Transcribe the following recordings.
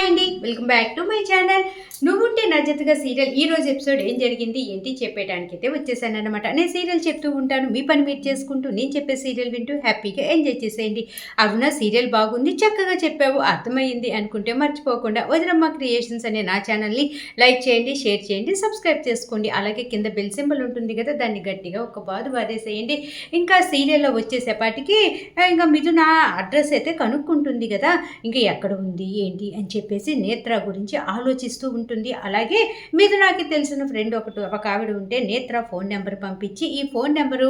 అండి, welcome back to my channel. నువ్వుంటే నా జతగా సీరియల్ ఈ రోజు ఎపిసోడ్ ఏం జరిగింది ఏంటి చెప్పేయడానికి అయితే వచ్చేసాను అనమాట. నేను సీరియల్ చెప్తూ ఉంటాను, మీ పని మీరు చేసుకుంటూ నేను చెప్పే సీరియల్ వింటూ హ్యాపీగా ఎంజాయ్ చేసేయండి. అరుణ సీరియల్ బాగుంది, చక్కగా చెప్పావు, అర్థమైంది అనుకుంటే మర్చిపోకుండా వదినమ్మ క్రియేషన్స్ అనే నా ఛానల్ని లైక్ చేయండి, షేర్ చేయండి, సబ్స్క్రైబ్ చేసుకోండి. అలాగే కింద బెల్ సింబల్ ఉంటుంది కదా, దాన్ని గట్టిగా ఒక బాదు బాదేసేయండి. ఇంకా సీరియల్లో వచ్చేసేపాటికి ఇంకా మిథున అడ్రస్ అయితే కనుక్కుంటుంది కదా, ఇంకా ఎక్కడ ఉంది ఏంటి అని చెప్పేసి నేత్ర గురించి ఆలోచిస్తూ ఉంటుంది. అలాగే మిథునకి తెలిసిన ఫ్రెండ్ ఒక ఆవిడ ఉంటే నేత్ర ఫోన్ నెంబర్ పంపించి, ఈ ఫోన్ నెంబరు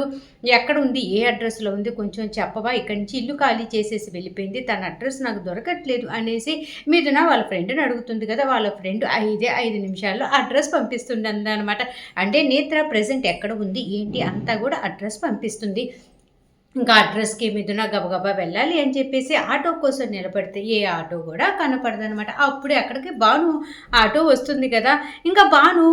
ఎక్కడ ఉంది, ఏ అడ్రస్లో ఉంది, కొంచెం చెప్పవా, ఇక్కడి నుంచి ఇల్లు ఖాళీ చేసేసి వెళ్ళిపోయింది, తన అడ్రస్ నాకు దొరకట్లేదు అనేసి మిథున వాళ్ళ ఫ్రెండ్ని అడుగుతుంది కదా. వాళ్ళ ఫ్రెండ్ 5 నిమిషాల్లో అడ్రస్ పంపిస్తుంది అనమాట. అంటే నేత్ర ప్రజెంట్ ఎక్కడ ఉంది ఏంటి అంతా కూడా అడ్రస్ పంపిస్తుంది. ఇంకా అడ్రస్కి మిథున గబగబా వెళ్ళాలి అని చెప్పేసి ఆటో కోసం నిలబడితే ఏ ఆటో కూడా కనపడదనమాట. అప్పుడే అక్కడికి భాను ఆటో వస్తుంది కదా. ఇంకా భాను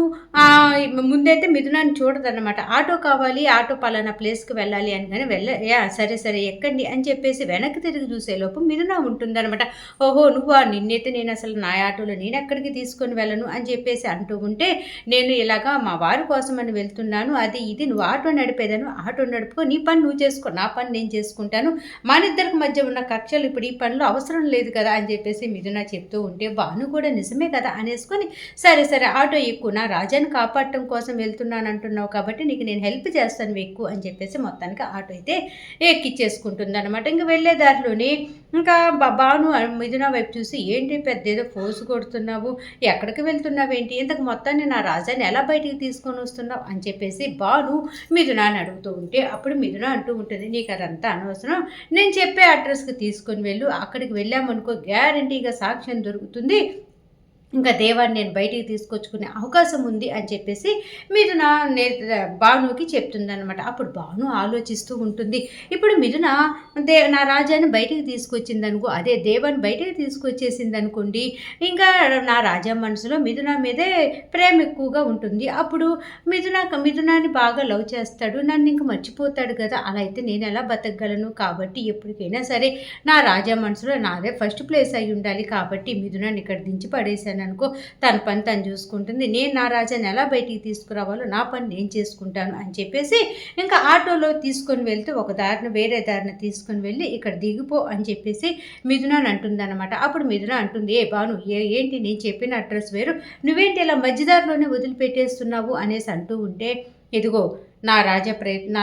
ముందైతే మిథునాన్ని చూడదన్నమాట. ఆటో కావాలి, ఆటో పలానా ప్లేస్కి వెళ్ళాలి అని కానీ సరే సరే ఎక్కండి అని చెప్పేసి వెనక్కి తిరిగి చూసేలోపు మిథున ఉంటుందన్నమాట. ఓహో నువ్వా, నిన్నైతే నేను అసలు నా ఆటోలో నేను ఎక్కడికి తీసుకొని వెళ్ళను అని చెప్పేసి అంటూ ఉంటే, నేను ఇలాగా మా వారి కోసం అని వెళ్తున్నాను, అది ఇది నువ్వు ఆటో నడిపేదాను, ఆటో నడుపుకో, నీ పని నువ్వు చేసుకో, నా పని నేను చేసుకుంటాను, మన ఇద్దరికి మధ్య ఉన్న కక్షలు ఇప్పుడు ఈ పనిలో అవసరం లేదు కదా అని చెప్పేసి మిథున చెప్తూ ఉంటే, భాను కూడా నిజమే కదా అనేసుకొని, సరే సరే ఆటో ఎక్కువ, నా రాజాని కాపాడటం కోసం వెళ్తున్నాను అంటున్నావు కాబట్టి నీకు నేను హెల్ప్ చేస్తాను ఎక్కువ అని చెప్పేసి మొత్తానికి ఆటో అయితే ఎక్కిచ్చేసుకుంటుంది అనమాట. ఇంకా వెళ్ళే దారిలోనే ఇంకా భాను మిథున వైపు చూసి, ఏంటి పెద్ద ఏదో ఫోర్స్ కొడుతున్నావు, ఎక్కడికి వెళ్తున్నావు ఏంటి, ఇంతకు మొత్తాన్ని నా రాజాని ఎలా బయటికి తీసుకొని వస్తున్నావు అని చెప్పేసి భాను మిథునాన్ని అడుగుతూ ఉంటే, అప్పుడు మిథున అంటూ ఉంటుంది, నీకు అదంతా అనవసరం, నేను చెప్పే అడ్రస్కి తీసుకొని వెళ్ళు, అక్కడికి వెళ్ళామనుకో గ్యారంటీగా సాక్ష్యం దొరుకుతుంది, ఇంకా దేవాన్ని నేను బయటికి తీసుకొచ్చుకునే అవకాశం ఉంది అని చెప్పేసి మిథున భానుకి చెప్తుందనమాట. అప్పుడు భాను ఆలోచిస్తూ ఉంటుంది, ఇప్పుడు మిథున నా రాజాని బయటికి తీసుకొచ్చిందనుకో, అదే దేవాన్ని బయటికి తీసుకొచ్చేసింది అనుకోండి, ఇంకా నా రాజా మనసులో మిథున మీదే ప్రేమ ఎక్కువగా ఉంటుంది. అప్పుడు మిథునాన్ని బాగా లవ్ చేస్తాడు, నన్ను ఇంక మర్చిపోతాడు కదా, అలా అయితే నేను ఎలా బతకగలను, కాబట్టి ఎప్పటికైనా సరే నా రాజా మనసులో నాదే ఫస్ట్ ప్లేస్ అయి ఉండాలి, కాబట్టి మిథునాన్ని ఇక్కడ దించి పడేశాను అనుకో, తన పని తను చూసుకుంటుంది, నేను నా రాజాని ఎలా బయటికి తీసుకురావాలో నా పని నేను చేసుకుంటాను అని చెప్పేసి ఇంకా ఆటోలో తీసుకొని వెళ్తే ఒక దారిని వేరే దారిని తీసుకొని వెళ్ళి ఇక్కడ దిగిపో అని చెప్పేసి మిథున అంటుందన్నమాట. అప్పుడు మిథున అంటుంది, ఏ భాను ఏంటి నేను చెప్పిన అడ్రస్ వేరు, నువ్వేంటి ఇలా మధ్యదారిలోనే వదిలిపెట్టేస్తున్నావు అనేసి అంటూ ఉంటే, ఇదిగో నా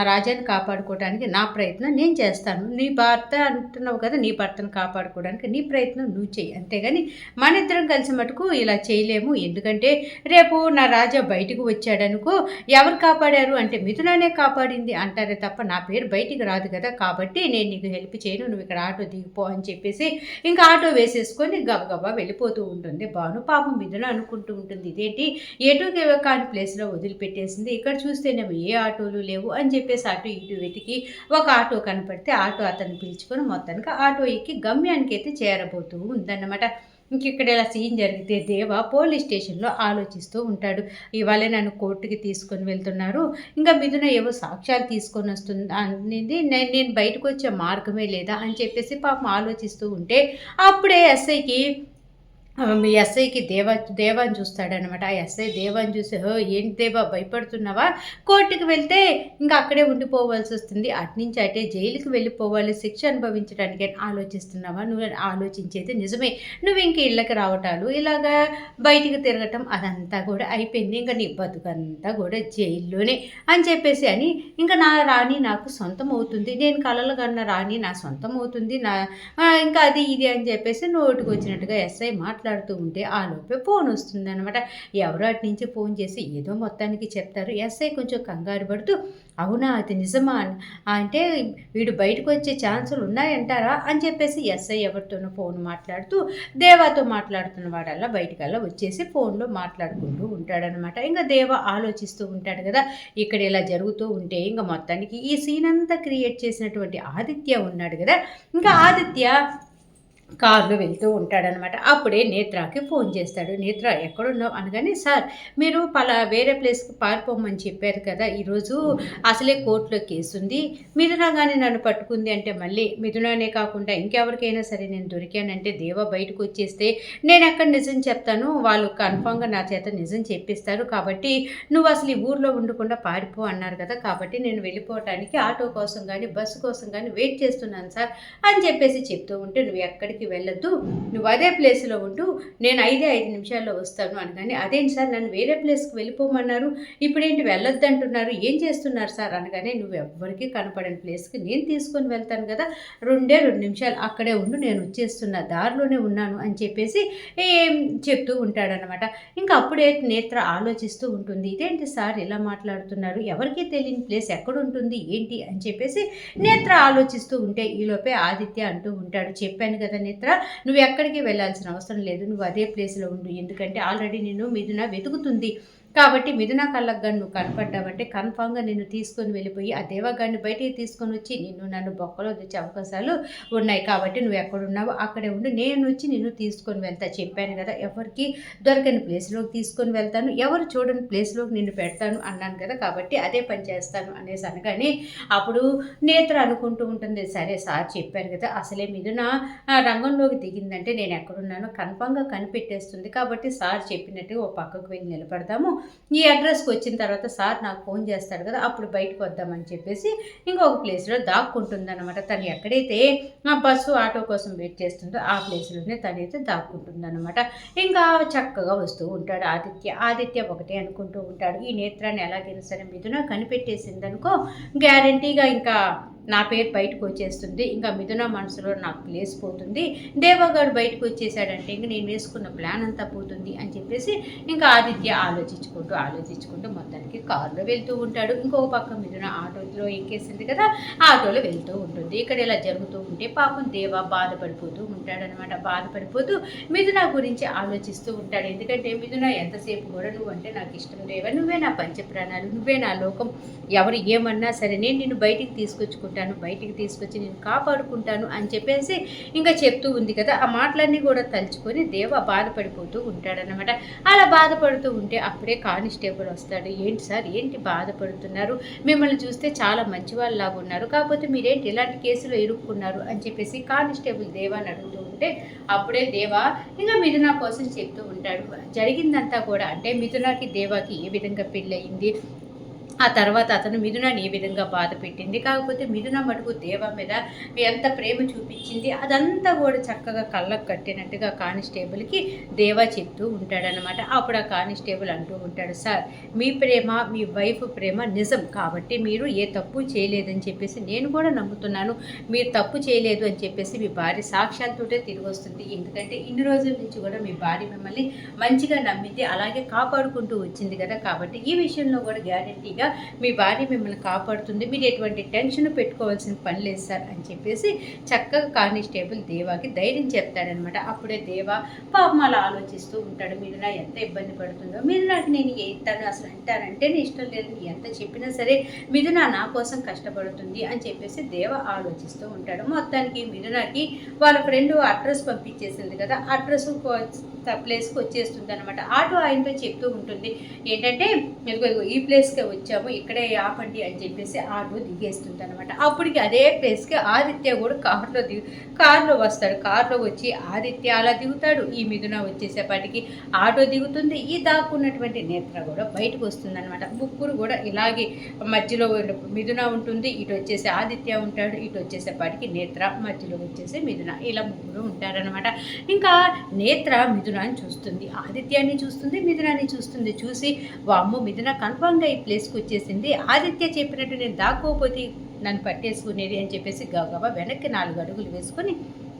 రాజాని కాపాడుకోవడానికి నా ప్రయత్నం నేను చేస్తాను, నీ భర్త అంటున్నావు కదా, నీ భర్తను కాపాడుకోవడానికి నీ ప్రయత్నం నువ్వు చెయ్యి, అంతేగాని మన ఇద్దరం కలిసి మటుకు ఇలా చేయలేము, ఎందుకంటే రేపు నా రాజా బయటకు వచ్చాడనుకో, ఎవరు కాపాడారు అంటే మిథుననే కాపాడింది అంటారే తప్ప నా పేరు బయటికి రాదు కదా, కాబట్టి నేను నీకు హెల్ప్ చేయను, నువ్వు ఇక్కడ ఆటో దిగిపో అని చెప్పేసి ఇంకా ఆటో వేసేసుకొని గబగబా వెళ్ళిపోతూ ఉంటుంది భాను. పాపం మిథున అనుకుంటూ ఉంటుంది, ఇదేంటి ఎటుకి కాని ప్లేస్లో వదిలిపెట్టేసింది, ఇక్కడ చూస్తేనేమో ఏ ఆటోలు లేవు అని చెప్పేసి అటు ఇటు వెతికి ఒక ఆటో కనపడితే ఆటో అతన్ని పిలుచుకొని మొత్తానికి ఆటో ఎక్కి గమ్యానికి అయితే చేరబోతూ ఉందన్నమాట. ఇంక ఇక్కడ ఇలా సీన్ జరిగితే దేవ పోలీస్ స్టేషన్లో ఆలోచిస్తూ ఉంటాడు, ఇవాళ నన్ను కోర్టుకి తీసుకొని వెళ్తున్నారు, ఇంకా మిథున ఏవో సాక్ష్యాలు తీసుకొని వస్తుంది అనేది నేను బయటకు వచ్చే మార్గమే లేదా అని చెప్పేసి పాపం ఆలోచిస్తూ ఉంటే, అప్పుడే ఎస్ఐకి మీ ఎస్ఐకి దేవాన్ని చూస్తాడనమాట. ఆ ఎస్ఐ దేవాన్ని చూసి, ఏంటి దేవా భయపడుతున్నావా, కోర్టుకు వెళ్తే ఇంకా అక్కడే ఉండిపోవాల్సి వస్తుంది, అట్నుంచి అటే జైలుకి వెళ్ళిపోవాలి, శిక్ష అనుభవించడానికి ఆలోచిస్తున్నావా, నువ్వు ఆలోచించేది నిజమే, నువ్వు ఇంక ఇళ్ళకి రావటాలు ఇలాగా బయటికి తిరగటం అదంతా కూడా అయిపోయింది, ఇంకా నీ బతుకంతా కూడా జైల్లోనే అని చెప్పేసి అని, ఇంకా నా రాణి నాకు సొంతం అవుతుంది, నేను కలలు కన్న రాణి నా సొంతం అవుతుంది, ఇంకా అది ఇది అని చెప్పేసి నోటుకు వచ్చినట్టుగా ఎస్ఐ మాట్లాడుతూ ఉంటే ఆ లోపే ఫోన్ వస్తుంది అనమాట. ఎవరో అటు నుంచి ఫోన్ చేసి ఏదో మొత్తానికి చెప్తారు. ఎస్ఐ కొంచెం కంగారు పడుతూ, అవునా అది నిజమా అంటే వీడు బయటకు వచ్చే ఛాన్సులు ఉన్నాయంటారా అని చెప్పేసి ఎస్ఐ ఎవరితోనో ఫోన్ మాట్లాడుతూ దేవాతో మాట్లాడుతున్న వాడల్లా బయటకల్లా వచ్చేసి ఫోన్లో మాట్లాడుకుంటూ ఉంటాడనమాట. ఇంకా దేవ ఆలోచిస్తూ ఉంటాడు కదా, ఇక్కడ ఇలా జరుగుతూ ఉంటే ఇంకా మొత్తానికి ఈ సీన్ అంతా క్రియేట్ చేసినటువంటి ఆదిత్య ఉన్నాడు కదా, ఇంకా ఆదిత్య కారులో వెళ్తూ ఉంటాడనమాట. అప్పుడే నేత్రకి ఫోన్ చేస్తాడు. నేత్ర ఎక్కడున్నావు అనగానే, సార్ మీరు వేరే ప్లేస్‌కి పారిపోమని చెప్పారు కదా! ఈరోజు అసలే కోర్ట్‌లో కేసుంది. మిథున గాని నన్ను పట్టుకుంది అంటే మళ్ళీ మిథుననే కాకుండా ఇంకెవరికైనా సరే నేను దొరికానంటే దేవ బయటకొచ్చేస్తే నేనెక్కడ నిజం చెప్తాను. వాళ్ళు కన్ఫర్మ్‌గా నా చేత నిజం చెప్పిస్తారు. కాబట్టి నువ్వు అసలు ఈ ఊర్లో ఉండకుండా పారిపో అన్నారు కదా! కాబట్టి నేను వెళ్ళిపోవటానికి ఆటో కోసం గాని, బస్సు కోసం గాని వెయిట్ చేస్తున్నాను సార్ అని చెప్పేసి చెప్తూ ఉంటే, నువ్వు ఎక్కడికి వెళ్ళొద్దు, నువ్వు అదే ప్లేస్‌లో ఉండు, నేను 5 నిమిషాల్లో వస్తాను అనగానే, అదేంటి సార్ నన్ను వేరే ప్లేస్‌కి వెళ్ళిపోమన్నారు, ఇప్పుడేంటి వెళ్ళొద్దంటున్నారు, ఏం చేస్తున్నారు సార్ అనగానే, నువ్వు ఎవ్వరికీ కనపడని ప్లేస్‌కి నేను తీసుకొని వెళ్తాను కదా, 2 నిమిషాలు అక్కడే ఉండు, నేను వచ్చేస్తున్నా, దారిలోనే ఉన్నాను అని చెప్పేసి చెప్తూ ఉంటాడనమాట. ఇంకా అప్పుడే నేత్ర ఆలోచిస్తూ ఉంటుంది, ఇదేంటి సార్ ఇలా మాట్లాడుతున్నారు, ఎవరికీ తెలియని ప్లేస్ ఎక్కడుంటుంది ఏంటి అని చెప్పేసి నేత్ర ఆలోచిస్తూ ఉంటే, ఈలోపే ఆదిత్య అంటూ ఉంటాడు, చెప్పాను కదా నేత్ర, నువ్వు ఎక్కడికి వెళ్ళాల్సిన అవసరం లేదు, నువ్వు అదే ప్లేస్లో ఉండు, ఎందుకంటే ఆల్రెడీ నిన్ను మిథున వెతుకుతుంది, కాబట్టి మిథున కళ్ళకు గాని నువ్వు కనపడ్డావంటే కన్ఫామ్‌గా నిన్ను తీసుకొని వెళ్ళిపోయి ఆ దేవగాడిని బయటికి తీసుకొని వచ్చి నన్ను బొక్కలో తెచ్చే అవకాశాలు ఉన్నాయి. కాబట్టి నువ్వు ఎక్కడున్నావో అక్కడే ఉండు. నేను వచ్చి నిన్ను తీసుకొని వెళ్తా. చెప్పాను కదా! ఎవరికీ దొరకని ప్లేస్‌లోకి తీసుకొని వెళ్తాను. ఎవరు చూడని ప్లేస్‌లోకి నిన్ను పెడతాను అన్నాను కదా! కాబట్టి అదే పని చేస్తాను అనేసి అనగానే అప్పుడు నేత్ర అనుకుంటూ ఉంటుంది. సరే సార్ చెప్పారు కదా! అసలే మిథున రంగంలోకి దిగిందంటే నేను ఎక్కడున్నానో కన్ఫామ్‌గా కనిపెట్టేస్తుంది. కాబట్టి సార్ చెప్పినట్టు ఓ పక్కకు వెళ్ళి నిలబడదాము. ఈ అడ్రస్‌కి వచ్చిన తర్వాత సార్ నాకు ఫోన్ చేస్తాడు కదా! అప్పుడు బయటకు వద్దామని చెప్పేసి ఇంకొక ప్లేస్‌లో దాక్కుంటుందనమాట. తను ఎక్కడైతే బస్సు, ఆటో కోసం వెయిట్ చేస్తుందో ఆ ప్లేస్‌లోనే తనైతే దాక్కుంటుందనమాట. ఇంకా చక్కగా వస్తూ ఉంటాడు ఆదిత్య. ఆదిత్య ఒకటే అనుకుంటూ ఉంటాడు, ఈ నేత్రాన్ని ఎలాగైనా సరే మిథున కనిపెట్టేసిందనుకో గ్యారంటీగా ఇంకా నా పేరు బయటకు వచ్చేస్తుంది, ఇంకా మిథున మనసులో నాకు ప్లేస్ పోతుంది, దేవగాడు బయటకు వచ్చేసాడంటే ఇంక నేను వేసుకున్న ప్లాన్ అంతా పోతుంది అని చెప్పేసి ఇంకా ఆదిత్య ఆలోచించుకుంటూ మొత్తానికి కారులో వెళ్తూ ఉంటాడు. ఇంకొక పక్క మిథున ఆటోలో ఎక్కేసింది కదా, ఆటోలో వెళ్తూ ఉంటుంది. ఇక్కడ ఇలా జరుగుతూ ఉంటే పాపం దేవ బాధపడిపోతూ ఉంటాడనమాట. బాధపడిపోతూ మిథున గురించి ఆలోచిస్తూ ఉంటాడు. ఎందుకంటే మిథున ఎంతసేపు కూడా నువ్వు అంటే నాకు ఇష్టం దేవ, నువ్వే నా పంచప్రాణాలు, నువ్వే నా లోకం, ఎవరు ఏమన్నా సరే నేను నిన్ను బయటికి బయటికి తీసుకొచ్చి నేను కాపాడుకుంటాను అని చెప్పేసి ఇంకా చెప్తూ ఉంది కదా. ఆ మాటలన్నీ కూడా తలుచుకొని దేవ బాధపడిపోతూ ఉంటాడనమాట. అలా బాధపడుతూ ఉంటే అప్పుడే కానిస్టేబుల్ వస్తాడు. ఏంటి సార్ ఏంటి బాధపడుతున్నారు, మిమ్మల్ని చూస్తే చాలా మంచివాళ్ళలాగా ఉన్నారు, కాకపోతే మీరేంటి ఇలాంటి కేసులో ఇరుక్కున్నారు అని చెప్పేసి కానిస్టేబుల్ దేవాని అడుగుతూ ఉంటే అప్పుడే దేవా ఇంకా మిథున కోసం చెప్తూ ఉంటాడు. జరిగిందంతా కూడా అంటే మిథునకి దేవాకి ఏ విధంగా పెళ్ళయింది, ఆ తర్వాత అతను మిథునాన్ని ఏ విధంగా బాధ పెట్టింది, కాకపోతే మిథున మటుకు దేవ మీద ఎంత ప్రేమ చూపించింది అదంతా కూడా చక్కగా కళ్ళకు కట్టినట్టుగా కానిస్టేబుల్కి దేవ చెప్తూ ఉంటాడనమాట. అప్పుడు ఆ కానిస్టేబుల్ అంటూ ఉంటాడు, సార్ మీ ప్రేమ మీ వైఫ్ ప్రేమ నిజం, కాబట్టి మీరు ఏ తప్పు చేయలేదని చెప్పేసి నేను కూడా నమ్ముతున్నాను, మీరు తప్పు చేయలేదు అని చెప్పేసి మీ భార్య సాక్ష్యాలతోటే తిరిగి వస్తుంది, ఎందుకంటే ఇన్ని రోజుల నుంచి కూడా మీ భార్య మిమ్మల్ని మంచిగా నమ్మింది, అలాగే కాపాడుకుంటూ వచ్చింది కదా, కాబట్టి ఈ విషయంలో కూడా గ్యారెంటీగా మీ భార్య మిమ్మల్ని కాపాడుతుంది, మీరు ఎటువంటి టెన్షన్ పెట్టుకోవాల్సిన పని లేదు సార్ అని చెప్పేసి చక్కగా కానిస్టేబుల్ దేవాకి ధైర్యం చెప్తాడనమాట. అప్పుడే దేవ పాపం అలా ఆలోచిస్తూ ఉంటాడు, మీరు నా ఎంత ఇబ్బంది పడుతుందో, మీరు నాకు నేను తను అసలు అంటానంటే ఇష్టం లేదు, ఎంత చెప్పినా సరే మిథున నా కోసం కష్టపడుతుంది అని చెప్పేసి దేవ ఆలోచిస్తూ ఉంటాడు. మొత్తానికి మిథునకి వాళ్ళ ఫ్రెండ్ అడ్రస్ పంపించేసింది కదా, అడ్రస్ ప్లేస్కి వచ్చేస్తుంది అనమాట. ఆటో ఆయనతో చెప్తూ ఉంటుంది, ఏంటంటే ఇదిగో ఈ ప్లేస్కే వచ్చాము, ఇక్కడే ఆపండి అని చెప్పేసి ఆటో దిగేస్తుంది అనమాట. అప్పటికి అదే ప్లేస్కి ఆదిత్య కూడా కారులో వస్తాడు. కారులో వచ్చి ఆదిత్య అలా దిగుతాడు, ఈ మిథున వచ్చేసేపటికి ఆటో దిగుతుంది, ఈ దాక్కున్నటువంటి నేత్ర కూడా బయటకు వస్తుంది అనమాట. ముగ్గురు కూడా ఇలాగే మధ్యలో మిథున ఉంటుంది, ఇటు వచ్చేసి ఆదిత్య ఉంటాడు, ఇటు వచ్చేసేపటికి నేత్ర, మధ్యలో వచ్చేసి మిథున, ఇలా ముగ్గురు ఉంటారనమాట. ఇంకా నేత్ర మిథునాన్ని చూస్తుంది, ఆదిత్యాన్ని చూస్తుంది, మిథునాన్ని చూస్తుంది. చూసి వామ్మో మిథున కన్ఫామ్గా ఈ ప్లేస్కి వచ్చేసింది, ఆదిత్య చెప్పినట్టు నేను దాక్కోపోతే నన్ను పట్టేసుకునేది అని చెప్పేసి గబగబా వెనక్కి 4 అడుగులు వేసుకొని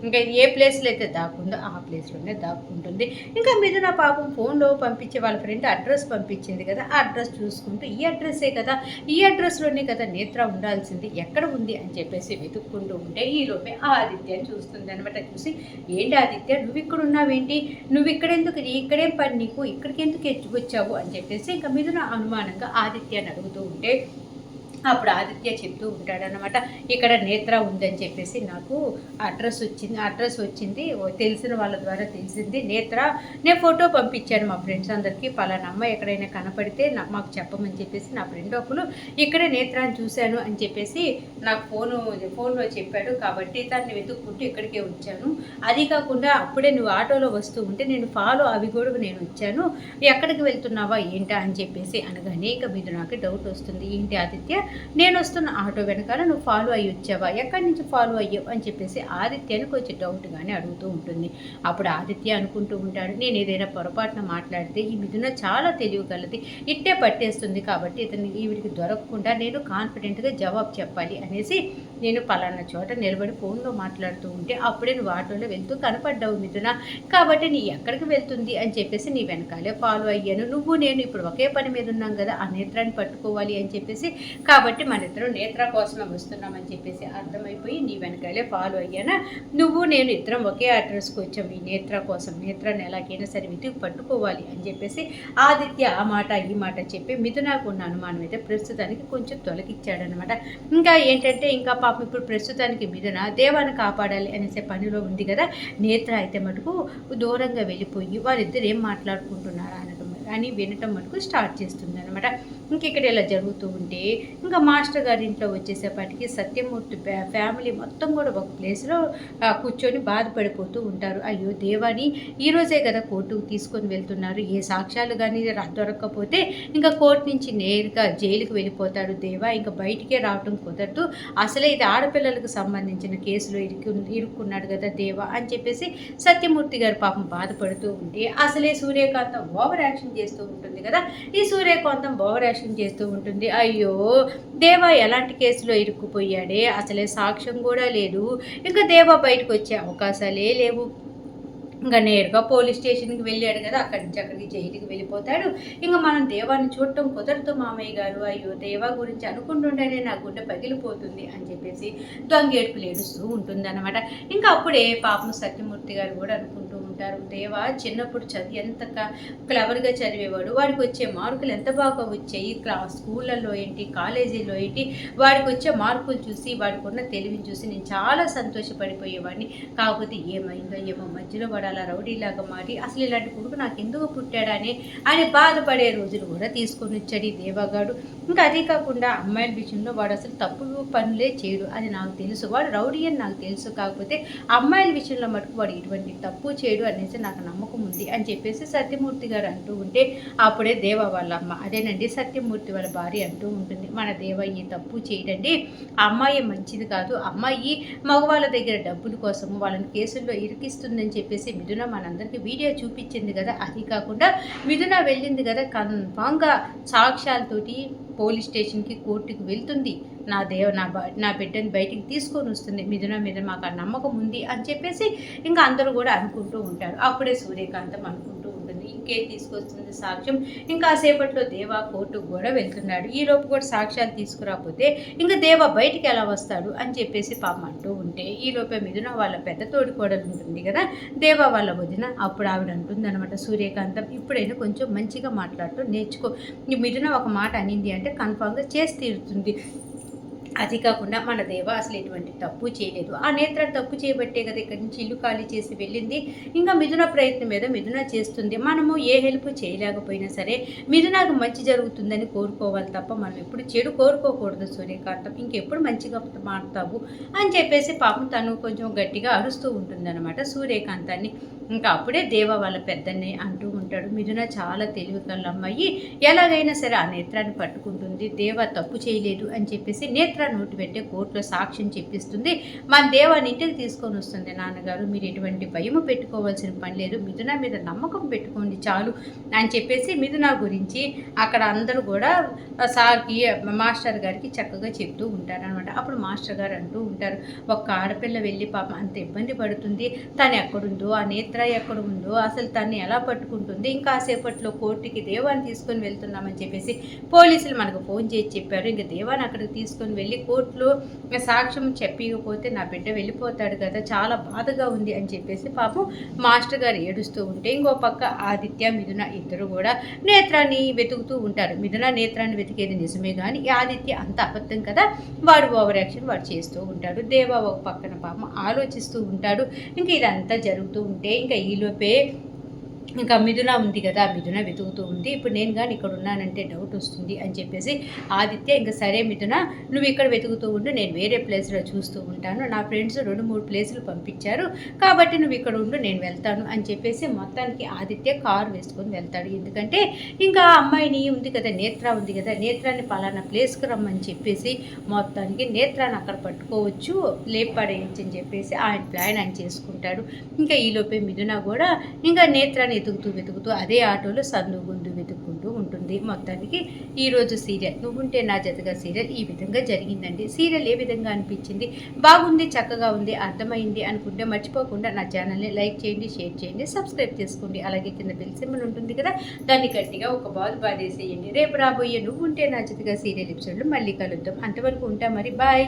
ఇంకా ఏ ప్లేస్లో అయితే దాక్కుందో ఆ ప్లేస్లోనే దాక్కుంటుంది. ఇంకా మిథున పాపం ఫోన్లో పంపించే వాళ్ళ ఫ్రెండ్ అడ్రస్ పంపించింది కదా, ఆ అడ్రస్ చూసుకుంటూ ఈ అడ్రస్సే కదా, ఈ అడ్రస్లోనే కదా నేత్ర ఉండాల్సింది, ఎక్కడ ఉంది అని చెప్పేసి వెతుక్కుంటూ ఉంటే ఈలోపే ఆ ఆదిత్యని చూస్తుంది అనమాట. చూసి ఏంటి ఆదిత్య నువ్వు ఇక్కడ ఉన్నావేంటి, నువ్వు ఇక్కడెందుకు, ఇక్కడేం పని నీకు, ఇక్కడికి ఎందుకు వచ్చావు అని చెప్పేసి ఇంకా మిథున అనుమానంగా ఆదిత్యని అడుగుతూ ఉంటే అప్పుడు ఆదిత్య చెప్తూ ఉంటాడనమాట, ఇక్కడ నేత్ర ఉందని చెప్పేసి నాకు అడ్రస్ వచ్చింది తెలిసిన వాళ్ళ ద్వారా తెలిసింది నేత్ర. నేను ఫోటో పంపించాను మా ఫ్రెండ్స్ అందరికీ, పలానా అమ్మాయి ఎక్కడైనా కనపడితే మాకు చెప్పమని చెప్పేసి నా ఫ్రెండ్ ఒకరు ఇక్కడే నేత్రాన్ని చూశాను అని చెప్పేసి నాకు ఫోన్లో చెప్పాడు. కాబట్టి దాన్ని వెతుక్కుంటూ ఇక్కడికే వచ్చాను. అది కాకుండా అప్పుడే నువ్వు ఆటోలో వస్తూ ఉంటే నేను ఫాలో అవి కూడా నేను వచ్చాను, ఎక్కడికి వెళ్తున్నావా ఏంటా అని చెప్పేసి అనగానే ఇక మీద నాకు డౌట్ వస్తుంది. ఏంటి ఆదిత్య, నేను వస్తున్న ఆటో వెనకాల నువ్వు ఫాలో అయ్యి వచ్చావా, ఎక్కడి నుంచి ఫాలో అయ్యావు అని చెప్పేసి ఆదిత్యని కొంచెం డౌట్గానే అడుగుతూ ఉంటుంది. అప్పుడు ఆదిత్య అనుకుంటూ ఉంటాడు, నేను ఏదైనా పొరపాటున మాట్లాడితే ఈ మిథున చాలా తెలియగలది, ఇట్టే పట్టేస్తుంది, కాబట్టి ఇతను ఈవిడికి దొరకకుండా నేను కాన్ఫిడెంట్గా జవాబు చెప్పాలి అనేసి నేను పలానా చోట నిలబడి ఫోన్లో మాట్లాడుతూ ఉంటే అప్పుడే నువ్వు ఆటోలో వెళ్తూ కనపడ్డావు మిథున, కాబట్టి నీ ఎక్కడికి వెళ్తుంది అని చెప్పేసి నీ వెనకాలే ఫాలో అయ్యాను. నువ్వు నేను ఇప్పుడు ఒకే పని మీద ఉన్నాం కదా, ఆ నేత్రాన్ని పట్టుకోవాలి అని చెప్పేసి, కాబట్టి మన ఇద్దరం నేత్ర కోసమే వస్తున్నామని చెప్పేసి అర్థమైపోయి నీ వెనకాలే ఫాలో అయ్యానా. నువ్వు నేను ఇద్దరం ఒకే అడ్రస్కి వచ్చాము ఈ నేత్ర కోసం, నేత్రాన్ని ఎలాగైనా సరే వెతికి పట్టుకోవాలి అని చెప్పేసి ఆదిత్య ఆ మాట ఈ మాట చెప్పి మిథునకు ఉన్న అనుమానం అయితే ప్రస్తుతానికి కొంచెం తొలగిచ్చాడనమాట. ఇంకా ఏంటంటే ఇంకా పాపం ఇప్పుడు ప్రస్తుతానికి మిథున దేవాన్ని కాపాడాలి అనేసే పనిలో ఉంది కదా. నేత్ర అయితే మటుకు దూరంగా వెళ్ళిపోయి వారిద్దరు ఏం మాట్లాడుకుంటున్నారా అని వినటం మటుకు స్టార్ట్ చేస్తుంది అనమాట. ఇంక ఇక్కడ ఇలా జరుగుతూ ఉంటే ఇంకా మాస్టర్ గారి ఇంట్లో వచ్చేసేపటికి సత్యమూర్తి ఫ్యామిలీ మొత్తం కూడా ఒక ప్లేస్లో కూర్చొని బాధపడిపోతూ ఉంటారు. అయ్యో దేవాని ఈరోజే కదా కోర్టుకు తీసుకొని వెళ్తున్నారు, ఏ సాక్ష్యాలు కానీ దొరకకపోతే ఇంకా కోర్టు నుంచి నేరుగా జైలుకి వెళ్ళిపోతాడు దేవా, ఇంకా బయటికే రావటం కుదరదు, అసలే ఇది ఆడపిల్లలకు సంబంధించిన కేసులో ఇరుక్కున్నాడు కదా దేవా అని చెప్పేసి సత్యమూర్తి గారు పాపం బాధపడుతూ ఉంటే అసలే సూర్యకాంతం ఓవర్ యాక్షన్ చేస్తూ ఉంటుంది కదా. ఈ సూర్యకాంతం ఓవర్ యాక్షన్ చేస్తూ ఉంటుంది, అయ్యో దేవా ఎలాంటి కేసులో ఇరుక్కుపోయాడే, అసలే సాక్ష్యం కూడా లేదు, ఇంకా దేవా బయటకు వచ్చే అవకాశాలే లేవు, ఇంకా నేరుగా పోలీస్ స్టేషన్కి వెళ్ళాడు కదా, అక్కడి నుంచి అక్కడికి జైలుకి వెళ్ళిపోతాడు, ఇంకా మనం దేవాన్ని చూడటం కుదరదు మామయ్య గారు, అయ్యో దేవా గురించి అనుకుంటుంటేనే నా గుండె పగిలిపోతుంది అని చెప్పేసి దొంగేడుపులు ఏడుస్తూ ఉంటుంది అనమాట. ఇంకా అప్పుడే పాపం సత్యమూర్తి గారు కూడా అనుకుంటూ ఉంటారు, దేవా చిన్నప్పుడు చదివి ఎంత క్లవర్గా చదివేవాడు, వాడికి వచ్చే మార్కులు ఎంత బాగా వచ్చాయి, స్కూళ్ళల్లో ఏంటి కాలేజీలో ఏంటి, వాడికి వచ్చే మార్కులు చూసి వాడికి ఉన్న తెలివిని చూసి నేను చాలా సంతోషపడిపోయేవాడిని, కాకపోతే ఏమైందో ఏమో మధ్యలో వాడు అలా రౌడీలాగా మారి అసలు ఇలాంటి కొడుకు నాకు ఎందుకు పుట్టాడని ఆయన బాధపడే రోజులు కూడా తీసుకొని వచ్చాడు ఈ దేవాగాడు. ఇంకా అదే కాకుండా అమ్మాయిల విషయంలో వాడు అసలు తప్పు పనులే చేయడు, అది నాకు తెలుసు, వాడు రౌడీ అని నాకు తెలుసు, కాకపోతే అమ్మాయిల విషయంలో మటుకు వాడు ఇటువంటి తప్పు చేయడు అనేసి నాకు నమ్మకం ఉంది అని చెప్పేసి సత్యమూర్తి గారు అంటూ ఉంటే అప్పుడే దేవ వాళ్ళ అమ్మ, అదేనండి సత్యమూర్తి వాళ్ళ భార్య అంటూ ఉంటుంది, మన దేవ ఈ తప్పు చేయడండి, అమ్మాయి మంచిది కాదు, అమ్మాయి మగవాళ్ళ దగ్గర డబ్బుల కోసము వాళ్ళని కేసుల్లో ఇరికిస్తుందని చెప్పేసి మిథున మనందరికీ వీడియో చూపించింది కదా. అది కాకుండా మిథున వెళ్ళింది కదా కన్ఫామ్గా సాక్ష్యాలతోటి పోలీస్ స్టేషన్కి కోర్టుకి వెళ్తుంది, నా బిడ్డని బయటికి తీసుకొని వస్తుంది, మిథున మీద మాకు ఆ నమ్మకం ఉంది అని చెప్పేసి ఇంకా అందరూ కూడా అనుకుంటూ ఉంటారు. అప్పుడే సూర్యకాంతం అనుకుంటూ ఉంటుంది, ఇంకేం తీసుకొస్తుంది సాక్ష్యం, ఇంకా సేపట్లో దేవా కోర్టుకు కూడా వెళ్తున్నాడు, ఈ లోపు కూడా సాక్ష్యాలు తీసుకురాకపోతే ఇంకా దేవా బయటికి ఎలా వస్తాడు అని చెప్పేసి పాపం అంటూ ఉంటే ఈ లోపే మిథున వాళ్ళ పెద్ద తోడి కోడలు ఉంటుంది కదా దేవా వాళ్ళ వదిన, అప్పుడు ఆవిడ అంటుంది అనమాట, సూర్యకాంతం ఇప్పుడైనా కొంచెం మంచిగా మాట్లాడుతూ నేర్చుకో, మిథున ఒక మాట అనింది అంటే కన్ఫామ్గా చేసి తీరుతుంది, అది కాకుండా మన దేవ అసలు ఎటువంటి తప్పు చేయలేదు, ఆ నేత్ర తప్పు చేయబట్టే కదా ఇక్కడి నుంచి ఇల్లు ఖాళీ చేసి వెళ్ళింది, ఇంకా మిథున ప్రయత్నం మీద మిథున చేస్తుంది, మనము ఏ హెల్ప్ చేయలేకపోయినా సరే మిథునకు మంచి జరుగుతుందని కోరుకోవాలి తప్ప మనం ఎప్పుడు చెడు కోరుకోకూడదు సూర్యకాంతం, ఇంకెప్పుడు మంచిగా మారుతావు అని చెప్పేసి పాపం తను కొంచెం గట్టిగా అరుస్తూ ఉంటుందన్నమాట సూర్యకాంతాన్ని. ఇంకా అప్పుడే దేవ వాళ్ళ పెద్దన్నే అంటూ ఉంటాడు, మిథున చాలా తెలివి కల అమ్మాయి, ఎలాగైనా సరే ఆ నేత్రాన్ని పట్టుకుంటుంది, దేవ తప్పు చేయలేదు అని చెప్పేసి నేత్ర నోటి పెట్టే కోర్టులో సాక్ష్యం చెప్పిస్తుంది, మన దేవాన్ని ఇంటికి తీసుకొని వస్తుంది, నాన్నగారు మీరు ఎటువంటి భయము పెట్టుకోవాల్సిన పని లేదు, మిథున మీద నమ్మకం పెట్టుకోండి చాలు అని చెప్పేసి మిథున గురించి అక్కడ అందరూ కూడా సార్కి మాస్టర్ గారికి చక్కగా చెప్తూ ఉంటారనమాట. అప్పుడు మాస్టర్ గారు అంటూ ఉంటారు, ఒక్క ఆడపిల్ల వెళ్ళి పాప అంత ఇబ్బంది పడుతుంది, తను ఎక్కడుందో ఆ నేత్ర నేత్ర ఎక్కడ ఉందో, అసలు తన్ని ఎలా పట్టుకుంటుంది, ఇంకా సేపట్లో కోర్టుకి దేవాన్ని తీసుకొని వెళ్తున్నామని చెప్పేసి పోలీసులు మనకు ఫోన్ చేసి చెప్పారు. ఇంకా దేవాన్ని అక్కడికి తీసుకొని వెళ్ళి కోర్టులో సాక్ష్యం చెప్పకపోతే నా బిడ్డ వెళ్ళిపోతాడు కదా, చాలా బాధగా ఉంది అని చెప్పేసి పాపం మాస్టర్ గారు ఏడుస్తూ ఉంటే, ఇంకో పక్క ఆదిత్య మిథున ఇద్దరు కూడా నేత్రాన్ని వెతుకుతూ ఉంటారు. మిథున నేత్రాన్ని వెతికేది నిజమే కానీ ఆదిత్య అంత అబద్ధం కదా, వాడు ఓవర్ యాక్షన్ వాడు చేస్తూ ఉంటాడు. దేవా ఒక పక్కన పాపం ఆలోచిస్తూ ఉంటాడు. ఇంకా ఇదంతా జరుగుతూ ఉంటే ఇంకా ఈలోపే ఇంకా మిథున ఉంది కదా, మిథున వెతుకుతూ ఉంది. ఇప్పుడు నేను కానీ ఇక్కడ ఉన్నానంటే డౌట్ వస్తుంది అని చెప్పేసి ఆదిత్య ఇంకా సరే మిథున నువ్వు ఇక్కడ వెతుకుతూ ఉండు, నేను వేరే ప్లేస్లో చూస్తూ ఉంటాను, నా ఫ్రెండ్స్ 2-3 ప్లేసులు పంపించారు కాబట్టి నువ్వు ఇక్కడ ఉండు, నేను వెళ్తాను అని చెప్పేసి మొత్తానికి ఆదిత్య కారు వేసుకొని వెళ్తాడు. ఎందుకంటే ఇంకా అమ్మాయిని ఉంది కదా, నేత్ర ఉంది కదా, నేత్రాన్ని పలానా ప్లేస్కి రమ్మని చెప్పేసి మొత్తానికి నేత్రాన్ని అక్కడ పట్టుకోవచ్చు, లేపడేయచ్చు అని చెప్పేసి ఆయన ప్లాన్ ఆయన చేసుకుంటాడు. ఇంకా ఈలోపే మిథున కూడా ఇంకా నేత్రాన్ని వెతుకుతూ అదే ఆటోలో సందు గుండు వెతుక్కుంటూ ఉంటుంది. మొత్తానికి ఈరోజు సీరియల్ నువ్వుంటే నా జతగా సీరియల్ ఈ విధంగా జరిగిందండి. సీరియల్ ఏ విధంగా అనిపించింది, బాగుంది, చక్కగా ఉంది, అర్థమైంది అనుకుంటే మర్చిపోకుండా నా ఛానల్ని లైక్ చేయండి, షేర్ చేయండి, సబ్స్క్రైబ్ చేసుకోండి. అలాగే కింద బెల్ సింబల్ ఉంటుంది కదా, దాన్ని గట్టిగా ఒక బాల్ బాధేసేయండి. రేపు రాబోయే నువ్వుంటే నా జతగా సీరియల్ ఎపిసోడ్లో మళ్ళీ కలుద్దాం. అంతవరకు ఉంటా మరి, బాయ్.